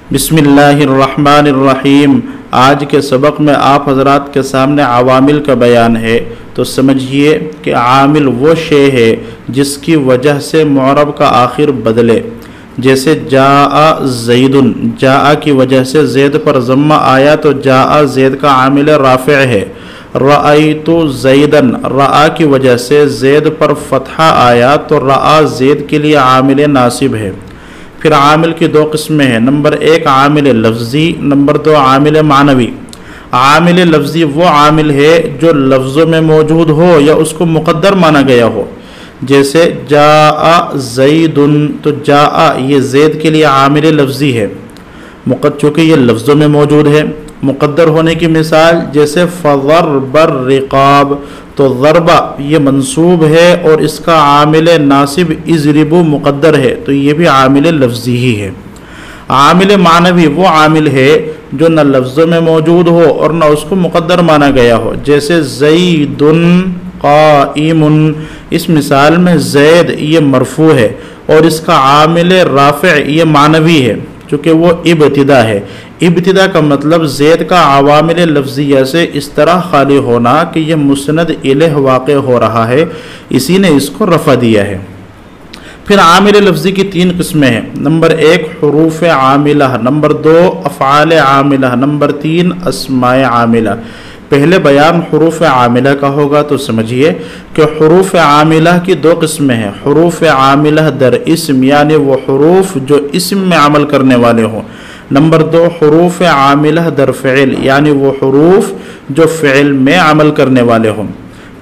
बिस्मिल्लाहिर्रहमानिर्रहीम। आज के सबक में आप हजरात के सामने अवामिल का बयान है। तो समझिए कि आमिल वो शे है जिसकी वजह से मुअरब का आखिर बदले। जैसे जाआ ज़ैदुन, जाआ की वजह से ज़ैद पर ज़म्मा आया तो जाआ ज़ैद का आमिल राफ़िअ है। रअयतु ज़ैदन, रआ की वजह से ज़ैद पर फ़तहा आया तो रआ ज़ैद के लिए आमिल नासिब है। फिर आमिल की दो किस्में हैं। नंबर एक आमिल लफ्ज़ी, नंबर दो आमिल मानवी। आमिल लफ्ज़ी वो आमिल है जो लफ्ज़ों में मौजूद हो या उसको मुक़द्दर माना गया हो। जैसे जाआ ज़ैदुन, तो जाआ ये ज़ैद के लिए आमिल लफ्ज़ी है चूँकि ये लफ्ज़ों में मौजूद है। मुक़द्दर होने की मिसाल जैसे फ़ज़रबर रिक़ाब, तो ज़रबा ये मंसूब है और इसका आमिल नासिब इज़रिबु मुक़द्दर है, तो ये भी आमिल लफ्ज़ी ही है। आमिल मानवी वो आमिल है जो न लफ्ज़ों में मौजूद हो और न उसको मुक़द्दर माना गया हो। जैसे ज़ैदुन क़ाइमुन, इस मिसाल में ज़ैद ये मरफ़ू है और इसका आमिल राफ़िअ ये मानवी है चूँकि वो इब्तिदा है। इब्तिदा का मतलब ज़ैद का अवामिल लफ्ज़िया से इस तरह खाली होना कि यह मुस्नद इलैह वाक़ हो रहा है, इसी ने इसको रफ़ा दिया है। फिर आमिल लफ्ज़ी की तीन किस्में हैं। नंबर एक हुरूफ़ आमिला, नंबर दो अफ़आल आमिला, नंबर तीन अस्माए आमिला। पहले बयान हुरूफ़ आमिला का होगा तो समझिए कि हुरूफ़ आमिला की दो किस्में हैं। हुरूफ़ आमिला दर इस्म, यानी वो हुरूफ़ जो इस्म में अमल करने वाले हों। नंबर दो हुरूफ़ आमिला दर फ़िल, यानी वो हुरूफ़ जो फ़िल में अमल करने वाले हों।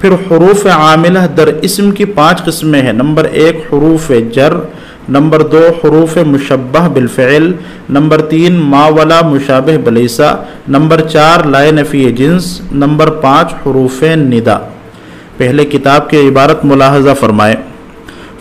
फिर हुरूफ़ आमिला दर इस्म की पाँच किस्में हैं। नंबर एक हुरूफ़ जर, नंबर दो हुरूफ़ मुशब्बह बिलफ़िल, नंबर तीन मा वला मुशाबिह बलैसा, नंबर चार लाए नफ़ी जिन्स, नंबर पाँच हुरूफ़ निदा। पहले किताब की इबारत मुलाहज़ा फ़रमाए।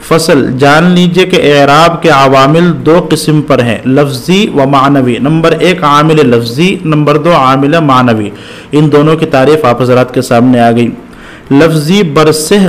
फ़सल जान लीजिए कि एराब के अवामिल दो किस्म पर हैं, लफ्ज़ी व मानवी। नंबर एक आमिल लफ्ज़ी, नंबर दो आमिल मानवी। इन दोनों की तारीफ़ आप हज़रात के सामने आ गई। लफ्ज़ी बरसह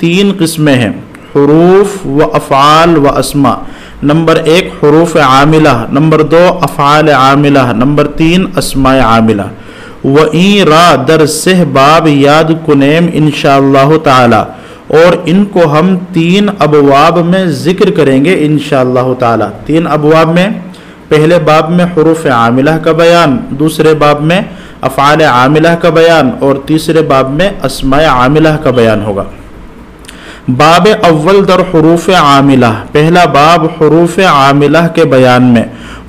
तीन किस्में हैं, हुरूफ़ व अफ़आल व अस्मा। नंबर एक हुरूफ़ आमिला, नंबर दो अफ़आल आमिला, नंबर तीन अस्माए आमिला। व ई रा दर सह बाब याद कुनेम इंशाअल्लाह ताला, और इनको हम तीन अबवाब में ज़िक्र करेंगे इंशाअल्लाह ताला। तीन अबवाब में, पहले बाब में हुरूफ़ आमिला का बयान, दूसरे बाब में अफ़आल आमिला का बयान और तीसरे बाब में अस्माए आमिला का बयान होगा। बाब अव्वल दर हुरूफ़ आमिला, पहला बाब हुरूफ़ आमिला के बयान में।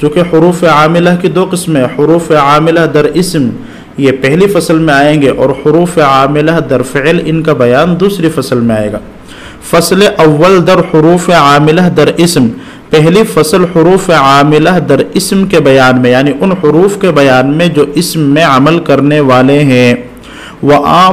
चूँकि हुरूफ़ आमिला की दो किस्में, हुरूफ़ आमिला दर इस्म ये पहली फसल में आएंगे और हुरूफ़ आमिला दर फ़िल इनका बयान दूसरी फसल में आएगा। फसल अव्वल दर हुरूफ़ आमिला दर इस्म, पहली फसल हुरूफ़ आमिला दर इस्म के बयान में, यानी उन हुरूफ़ के बयान में जो इस्म में अमल करने वाले हैं। व आ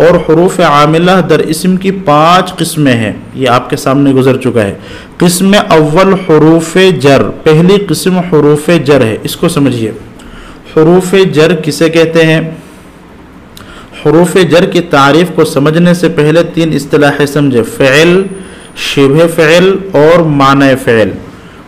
और हुरूफ़ आमिला दर इस्म की पाँच किस्में हैं, ये आपके सामने गुजर चुका है। किस्म अव्वल हुरूफ़ जर, पहली किस्म हुरूफ़ जर है। इसको समझिए, हुरूफ़ जर किसे कहते हैं। हुरूफ़ जर की तारीफ़ को समझने से पहले तीन इस्तिलाहें समझे, फ़िल, शिबह फ़िल और माने फ़िल।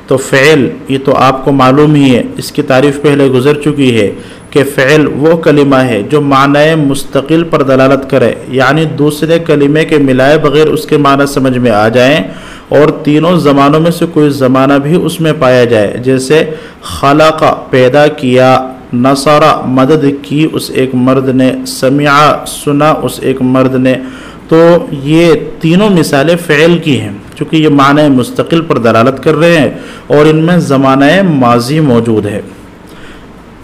तो फ़िल ये तो आपको मालूम ही है, इसकी तारीफ़ पहले गुजर चुकी है कि फ़िल वो कलिमा है जो माने मुस्तकिल पर दलालत करे, यानी दूसरे कलिमे के मिलाए बगैर उसके माना समझ में आ जाएं और तीनों ज़मानों में से कोई ज़माना भी उसमें पाया जाए। जैसे खलक़ा पैदा किया, नसरा मदद की उस एक मर्द ने, समिआ सुना उस एक मर्द ने। तो ये तीनों मिसालें फ़िल की हैं चूँकि ये माने मुस्तकिल पर दलालत कर रहे हैं और इनमें ज़माना माजी मौजूद है।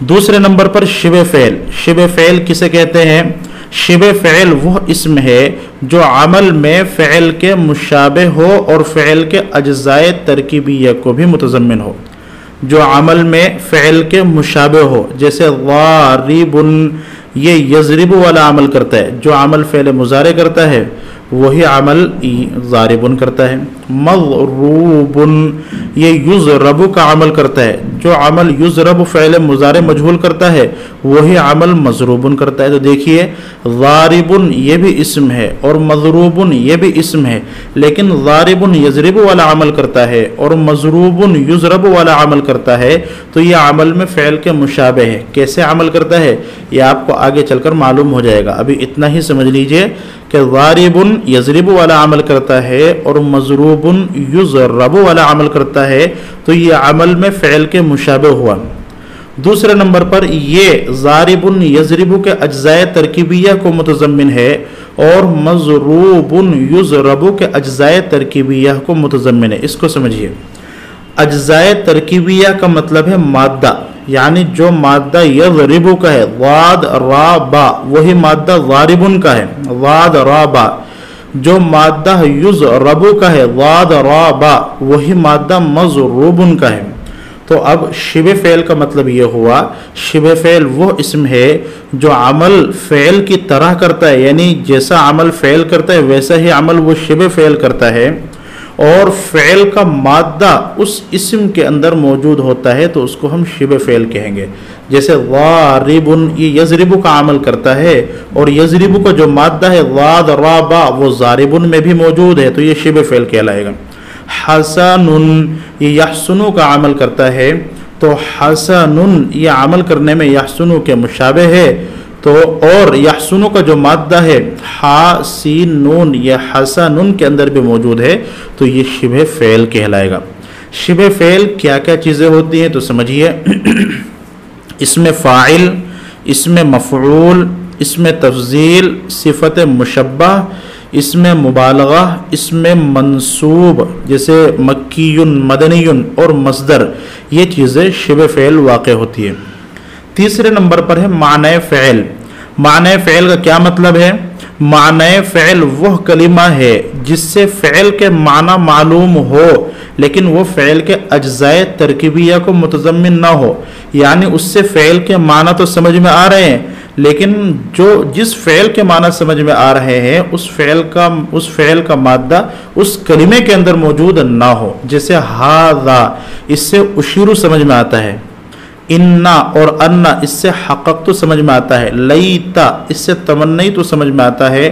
दूसरे नंबर पर शिबह फ़िल। शिबह फ़िल किसे कहते हैं। शिबह फ़िल वो इस्म है जो अमल में फ़िल के मुशाबह हो और फ़िल के अज्ज़ाए तरकीबिया को भी मुतज़म्मिन हो। जो अमल में फ़िल के मुशाबह हो, जैसे ज़ारिबुन ये यज़रिबु वाला अमल करता है, जो अमल फ़िल मुज़ारे करता है वही अमल ज़ारिबुन करता है। मज़रूबुन ये युज़रबु का अमल करता है। जो अमल युज़रबु फ़इल मुज़ारे मजहूल करता है वही अमल मज़रूबुन करता है। तो देखिए ज़ारिबुन ये भी इस्म है और मज़रूबुन ये भी इस्म है, लेकिन ज़ारिबुन यज़रिबु वाला अमल करता है और मज़रूबुन युज़रबु वाला अमल करता है। तो ये अमल में फ़इल के मुशाबे है। कैसे अमल करता है ये आपको आगे चलकर मालूम हो जाएगा। अभी इतना ही समझ लीजिए कि ज़ारिबुन यज़रिबु वाला अमल करता है और मज़रूबुन युज़रबु वाला अमल करता है। तो ये अमल में फ़इल के मुशाबे हुआ। दूसरे नंबर पर ये ज़ारिबुन यज़रिबु के अज्ज़ाए तरकीबिया को मुतज़म्मिन है और मज़रूबुन युज़रबु के अज्ज़ाए तरकीबिया को मुतज़म्मिन है। इसको समझिए, अज्ज़ाए तरकीबिया का मतलब है मादा, यानी जो मादा यज़रिबु का है वाद रा बा वही मादा ज़ारिबुन का है वाद रा बा। जो मादा युज़रबु का है वाद रा बा वही मादा मज़रूबुन का है। तो अब शिबे फ़ेल का मतलब ये हुआ, शिबे फ़ेल वो इस्म है जो अमल फ़ेल की तरह करता है, यानी जैसा अमल फ़ेल करता है वैसा ही अमल वो शिबे फ़ेल करता है और फ़ेल का मादा उस इस्म के अंदर मौजूद होता है तो उसको हम शिबे फ़ेल कहेंगे। जैसे ज़ारिबुन ये यज़रिबु का अमल करता है और यज़रिबु का जो मादा है ज़ाद रा बा वो ज़ारिबुन में भी मौजूद है तो ये शिबे फ़ेल कहलाएगा। हसनुन ये यहसुनु का अमल करता है तो हसनुन ये अमल करने में यहसुनु के मुशाबे है। तो और यहसुनु का जो मादा है हासिनुन ये हसनुन के अंदर भी मौजूद है तो ये शिबे फ़ेल कहलाएगा। शिबे फ़ेल क्या क्या चीज़ें होती हैं तो समझिए, इसमें फ़ाइल, इसमें मफ़ऊल, इसमें तफ़ज़ील, सिफ़त मुशब्बह, इसमें मुबालगा, इसमें मंसूब जैसे मक्कीयुन मदनीयुन और मस्दर, ये चीज़ें शिबे फ़ेल वाक़ होती है। तीसरे नंबर पर है माने फ़ेल। माने फ़ेल का क्या मतलब है? माने फ़ेल वह कलिमा है जिससे फ़ेल के माना मालूम हो लेकिन वो फ़ेल के अज्ज़ाए तरकीबिया को मुतज़म्मिन ना हो, यानी उससे फ़ेल के माना तो समझ में आ रहे हैं लेकिन जिस फ़ेल के माना समझ में आ रहे हैं उस फ़ेल का मादा उस कलिमे के अंदर मौजूद ना हो। जैसे हाज़ा इससे उशीरु समझ में आता है, इन्ना और अन्ना इससे हक़क़ तो समझ में आता है, लईता इससे तमन्नी तो समझ में आता है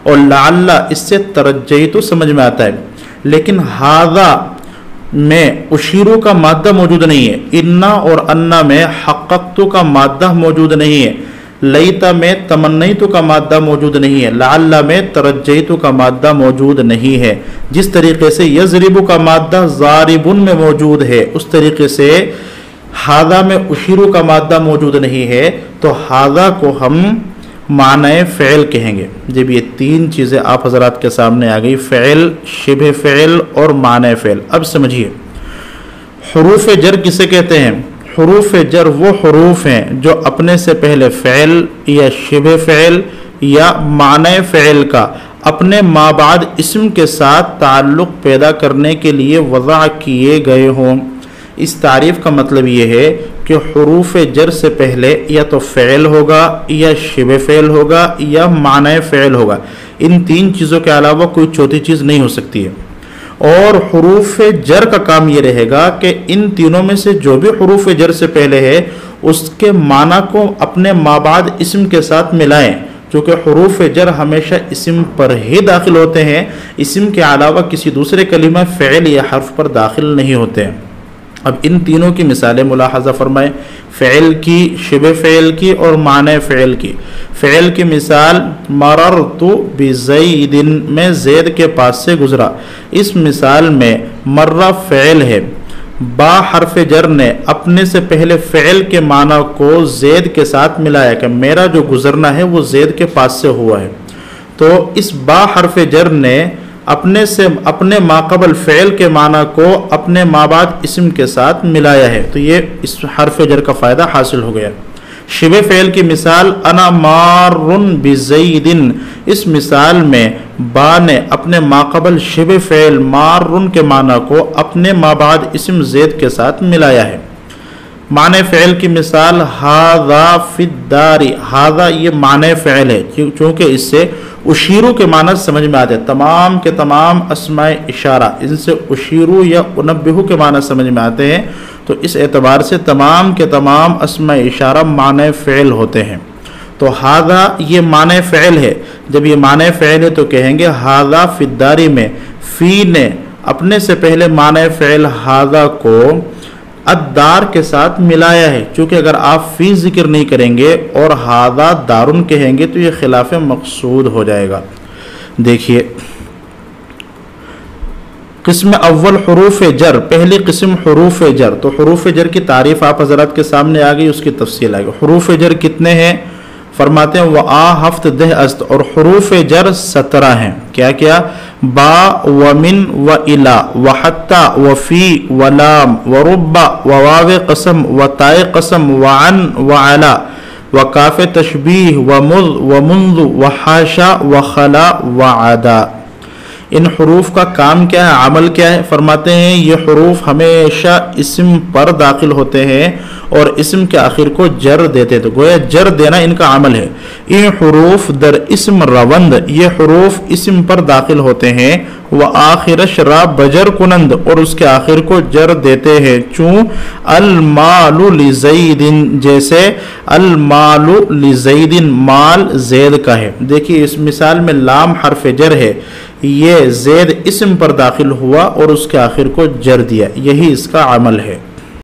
और लाल्ला इससे तरज्जई तो समझ में आता है। लेकिन हाज़ा में उशीरु का मादा मौजूद नहीं है, इन्ना और अन्ना में हक़क़तु का मादा मौजूद नहीं है, लईता में तमन्नईतु का मादा मौजूद नहीं है, लाल्ला में तरज्जईतु का मादा मौजूद नहीं है। जिस तरीके से यज़रिबु का मादा ज़ारिबुन में मौजूद है उस तरीके से हाज़ा में उशीरु का मादा मौजूद नहीं है तो हाज़ा को हम माने फ़ेल कहेंगे। जब ये तीन चीज़ें आप हज़रात के सामने आ गई, फ़ेल, शिबे फ़ेल और माने फ़ेल। अब समझिए हुरूफ़ जर किसे कहते हैं? हुरूफ़ जर वो हुरूफ हैं जो अपने से पहले फ़ेल या शिबे फ़ेल या माने फ़ेल का अपने माबाद इस्म के साथ ताल्लुक़ पैदा करने के लिए वज़ा किए गए हों। इस तारीफ़ का मतलब ये है कि हुरूफ़ जर से पहले या तो फ़ेल होगा या शिबे फ़ेल होगा या माने फ़ेल होगा। इन तीन चीज़ों के अलावा कोई चौथी चीज़ नहीं हो सकती है। और हुरूफ़ जर का काम ये रहेगा कि इन तीनों में से जो भी हुरूफ़ जर से पहले है उसके माना को अपने माबाद इस्म के साथ मिलाएं, क्योंकि हुरूफ़ जर हमेशा इस्म पर ही दाखिल होते हैं, इस्म के अलावा किसी दूसरे कलिमा फ़ेल या हर्फ पर दाखिल नहीं होते हैं। अब इन तीनों की मिसालें मुलाहज़ा फरमाएं, फ़ेल की, शिबे फ़ेल की और माने फ़ेल की। फ़ेल की मिसाल मररतु बिज़ैदिन, में ज़ैद के पास से गुज़रा। इस मिसाल में मर्रा फ़ेल है, बा हर्फ जर ने अपने से पहले फ़ेल के माना को ज़ैद के साथ मिलाया कि मेरा जो गुज़रना है वो ज़ैद के पास से हुआ है। तो इस बा हर्फ जर ने अपने माक़बल फ़ेल के माना को अपने माबाद इस्म के साथ मिलाया है, तो ये इस हर्फ जर का फ़ायदा हासिल हो गया। शिबे फ़ेल की मिसाल अना मारुन बिज़ैदिन, इस मिसाल में बा ने अपने माक़बल शिबे फ़ेल मारुन के माना को अपने माबाद इस्म ज़ैद के साथ मिलाया है। माने फ़ेल की मिसाल हाज़ा फ़िद्दारी, हाज़ा ये माने फ़ेल है क्योंकि इससे उशीरू के माना समझ में आ जाए, तमाम के तमाम अस्माए इशारा इनसे उशीरू या उनब्बिहु के माना समझ में आते हैं। तो इस एतबार से तमाम के तमाम अस्माए इशारा माने फ़ेल होते हैं। तो हादा ये माने फ़ेल है, जब ये माने फ़ेल है तो कहेंगे हादा फिद्दारी में फ़ी ने अपने से पहले माने फ़ेल हादा को अद्दार के साथ मिलाया है। चूँकि अगर आप फ़ी ज़िक्र नहीं करेंगे और हादा दारुन कहेंगे तो ये खिलाफ मकसूद हो जाएगा। देखिए किस्म अव्वल हुरूफ जर, पहली किस्म हुरूफ जर। तो हुरूफ जर की तारीफ़ आप हज़रात के सामने आ गई, उसकी तफसील आ गई। हुरूफ जर कितने हैं? फरमाते हैं व आ हफ्त दह अस्त, और हुरूफ जर 17 हैं। क्या क्या? बा व मिन व इला व हत्ता व फ़ी व लाम व रुब्बा व वाव कसम व ताए कसम व अन व अला व काफ़े तशबीह व मुज़ व मुंज़ व हाशा व खला व आदा। इन हुरूफ का काम क्या है, अमल क्या है? फरमाते हैं ये हुरूफ हमेशा इस्म पर दाखिल होते हैं और इस्म के आखिर को जर देते, तो गोया जर देना इनका अमल है। ये हुरूफ दर इस्म रवंद, ये हुरूफ इस्म पर दाखिल होते हैं। व आखिर शरा बजर कुनंद, और उसके आखिर को जर देते हैं। चूँ अल मालु लिज़ैदिन, जैसे अल मालु लिज़ैदिन माल जैद का है। देखिए इस मिसाल में लाम हर्फ जर है, ये जैद इस्म पर दाखिल हुआ और उसके आखिर को जर दिया, यही इसका अमल है।